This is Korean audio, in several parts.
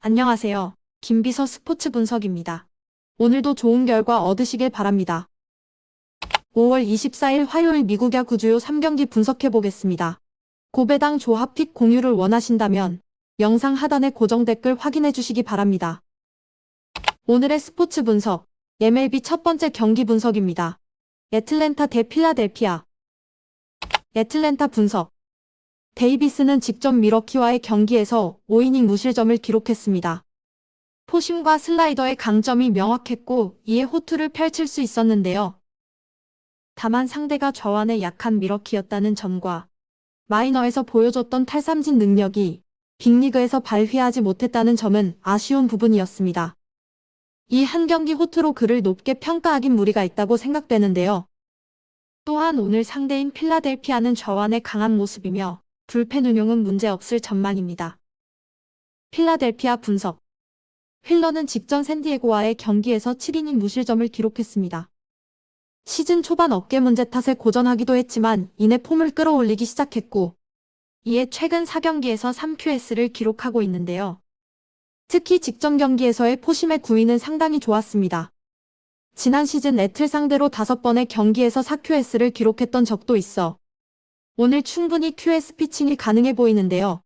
안녕하세요. 김비서 스포츠 분석입니다. 오늘도 좋은 결과 얻으시길 바랍니다. 5월 24일 화요일 미국 야구 주요 3경기 분석해보겠습니다. 고배당 조합픽 공유를 원하신다면 영상 하단의 고정 댓글 확인해주시기 바랍니다. 오늘의 스포츠 분석, MLB 첫 번째 경기 분석입니다. 애틀랜타 대 필라델피아. 애틀랜타 분석. 데이비스는 직접 미러키와의 경기에서 5이닝 무실점을 기록했습니다. 포심과 슬라이더의 강점이 명확했고 이에 호투를 펼칠 수 있었는데요. 다만 상대가 저완에 약한 미러키였다는 점과 마이너에서 보여줬던 탈삼진 능력이 빅리그에서 발휘하지 못했다는 점은 아쉬운 부분이었습니다. 이 한 경기 호투로 그를 높게 평가하긴 무리가 있다고 생각되는데요. 또한 오늘 상대인 필라델피아는 저완의 강한 모습이며 불펜 운용은 문제없을 전망입니다. 필라델피아 분석. 휠러는 직전 샌디에고와의 경기에서 7이닝 무실점을 기록했습니다. 시즌 초반 어깨 문제 탓에 고전하기도 했지만 이내 폼을 끌어올리기 시작했고 이에 최근 4경기에서 3QS를 기록하고 있는데요. 특히 직전 경기에서의 포심의 구위는 상당히 좋았습니다. 지난 시즌 애틀 상대로 5번의 경기에서 4QS를 기록했던 적도 있어 오늘 충분히 QS 피칭이 가능해 보이는데요.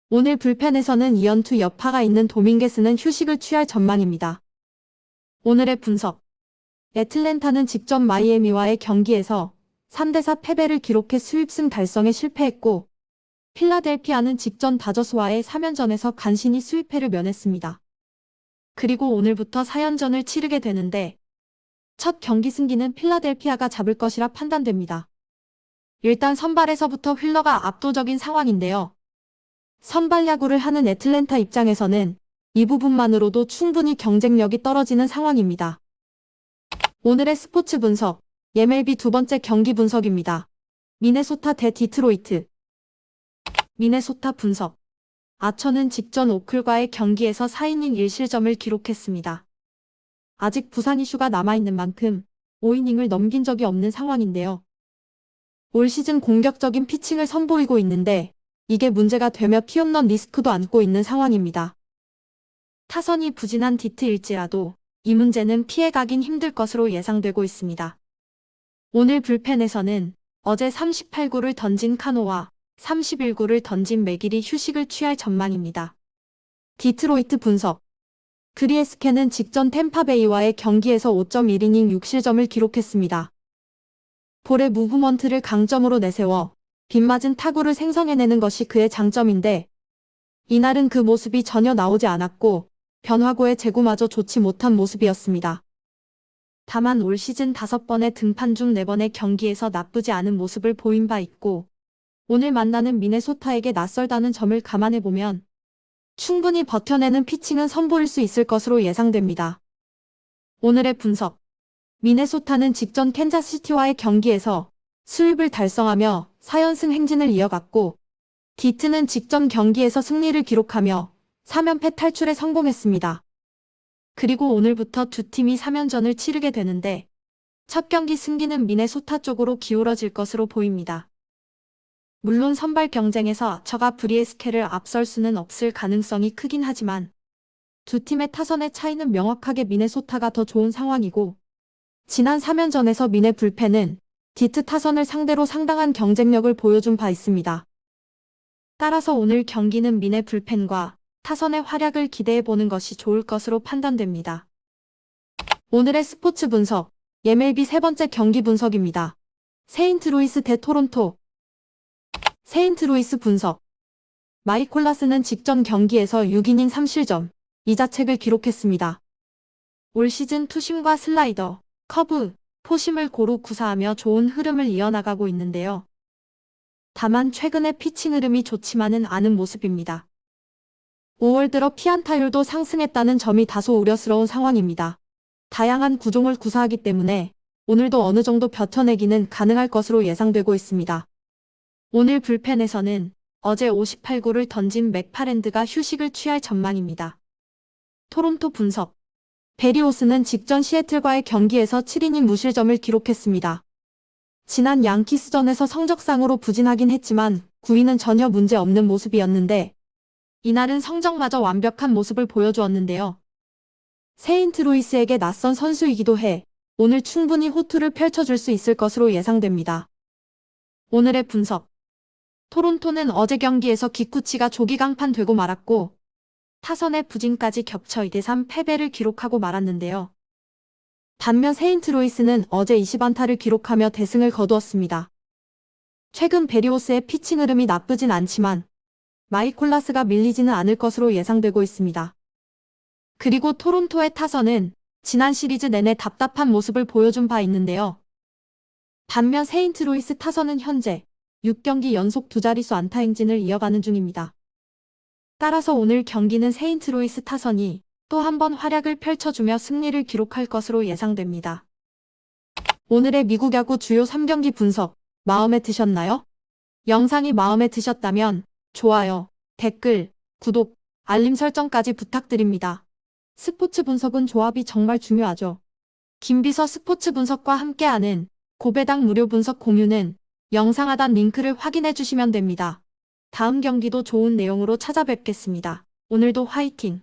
오늘 불펜에서는 2연투 여파가 있는 도밍게스는 휴식을 취할 전망입니다. 오늘의 분석. 애틀랜타는 직전 마이애미와의 경기에서 3대4 패배를 기록해 수입승 달성에 실패했고 필라델피아는 직전 다저스와의 3연전에서 간신히 수입패를 면했습니다. 그리고 오늘부터 4연전을 치르게 되는데 첫 경기 승기는 필라델피아가 잡을 것이라 판단됩니다. 일단 선발에서부터 휠러가 압도적인 상황인데요. 선발 야구를 하는 애틀랜타 입장에서는 이 부분만으로도 충분히 경쟁력이 떨어지는 상황입니다. 오늘의 스포츠 분석, MLB 두 번째 경기 분석입니다. 미네소타 대 디트로이트. 미네소타 분석. 아처는 직전 오클과의 경기에서 4이닝 1실점을 기록했습니다. 아직 부상 이슈가 남아있는 만큼 5이닝을 넘긴 적이 없는 상황인데요. 올 시즌 공격적인 피칭을 선보이고 있는데 이게 문제가 되며 피홈런 리스크도 안고 있는 상황입니다. 타선이 부진한 디트일지라도 이 문제는 피해가긴 힘들 것으로 예상되고 있습니다. 오늘 불펜에서는 어제 38구를 던진 카노와 31구를 던진 맥일이 휴식을 취할 전망입니다. 디트로이트 분석. 그리에스케는 직전 템파베이와의 경기에서 5.1이닝 6실점을 기록했습니다. 볼의 무브먼트를 강점으로 내세워 빗맞은 타구를 생성해내는 것이 그의 장점인데 이날은 그 모습이 전혀 나오지 않았고 변화구의 제구마저 좋지 못한 모습이었습니다. 다만 올 시즌 5번의 등판 중 4번의 경기에서 나쁘지 않은 모습을 보인 바 있고 오늘 만나는 미네소타에게 낯설다는 점을 감안해보면 충분히 버텨내는 피칭은 선보일 수 있을 것으로 예상됩니다. 오늘의 분석. 미네소타는 직전 캔자스시티와의 경기에서 수입을 달성하며 4연승 행진을 이어갔고 디트는 직전 경기에서 승리를 기록하며 3연패 탈출에 성공했습니다. 그리고 오늘부터 두 팀이 3연전을 치르게 되는데 첫 경기 승기는 미네소타 쪽으로 기울어질 것으로 보입니다. 물론 선발 경쟁에서 아처가 브리에스케를 앞설 수는 없을 가능성이 크긴 하지만 두 팀의 타선의 차이는 명확하게 미네소타가 더 좋은 상황이고 지난 3연전에서 미네 불펜은 디트 타선을 상대로 상당한 경쟁력을 보여준 바 있습니다. 따라서 오늘 경기는 미네 불펜과 타선의 활약을 기대해보는 것이 좋을 것으로 판단됩니다. 오늘의 스포츠 분석, MLB 세 번째 경기 분석입니다. 세인트루이스 대 토론토. 세인트루이스 분석. 마이콜라스는 직전 경기에서 6이닝 3실점, 2자책을 기록했습니다. 올 시즌 투심과 슬라이더, 커브, 포심을 고루 구사하며 좋은 흐름을 이어나가고 있는데요. 다만 최근의 피칭 흐름이 좋지만은 않은 모습입니다. 5월 들어 피안타율도 상승했다는 점이 다소 우려스러운 상황입니다. 다양한 구종을 구사하기 때문에 오늘도 어느 정도 버텨내기는 가능할 것으로 예상되고 있습니다. 오늘 불펜에서는 어제 58구를 던진 맥파랜드가 휴식을 취할 전망입니다. 토론토 분석. 베리오스는 직전 시애틀과의 경기에서 7이닝 무실점을 기록했습니다. 지난 양키스전에서 성적상으로 부진하긴 했지만 구위는 전혀 문제 없는 모습이었는데 이날은 성적마저 완벽한 모습을 보여주었는데요. 세인트루이스에게 낯선 선수이기도 해 오늘 충분히 호투를 펼쳐줄 수 있을 것으로 예상됩니다. 오늘의 분석. 토론토는 어제 경기에서 기쿠치가 조기강판되고 말았고 타선의 부진까지 겹쳐 2대3 패배를 기록하고 말았는데요. 반면 세인트루이스는 어제 20안타를 기록하며 대승을 거두었습니다. 최근 베리오스의 피칭 흐름이 나쁘진 않지만 마이콜라스가 밀리지는 않을 것으로 예상되고 있습니다. 그리고 토론토의 타선은 지난 시리즈 내내 답답한 모습을 보여준 바 있는데요. 반면 세인트루이스 타선은 현재 6경기 연속 두 자릿수 안타 행진을 이어가는 중입니다. 따라서 오늘 경기는 세인트루이스 타선이 또 한 번 활약을 펼쳐주며 승리를 기록할 것으로 예상됩니다. 오늘의 미국 야구 주요 3경기 분석 마음에 드셨나요? 영상이 마음에 드셨다면 좋아요, 댓글, 구독, 알림 설정까지 부탁드립니다. 스포츠 분석은 조합이 정말 중요하죠. 김비서 스포츠 분석과 함께하는 고배당 무료 분석 공유는 영상 하단 링크를 확인해 주시면 됩니다. 다음 경기도 좋은 내용으로 찾아뵙겠습니다. 오늘도 화이팅!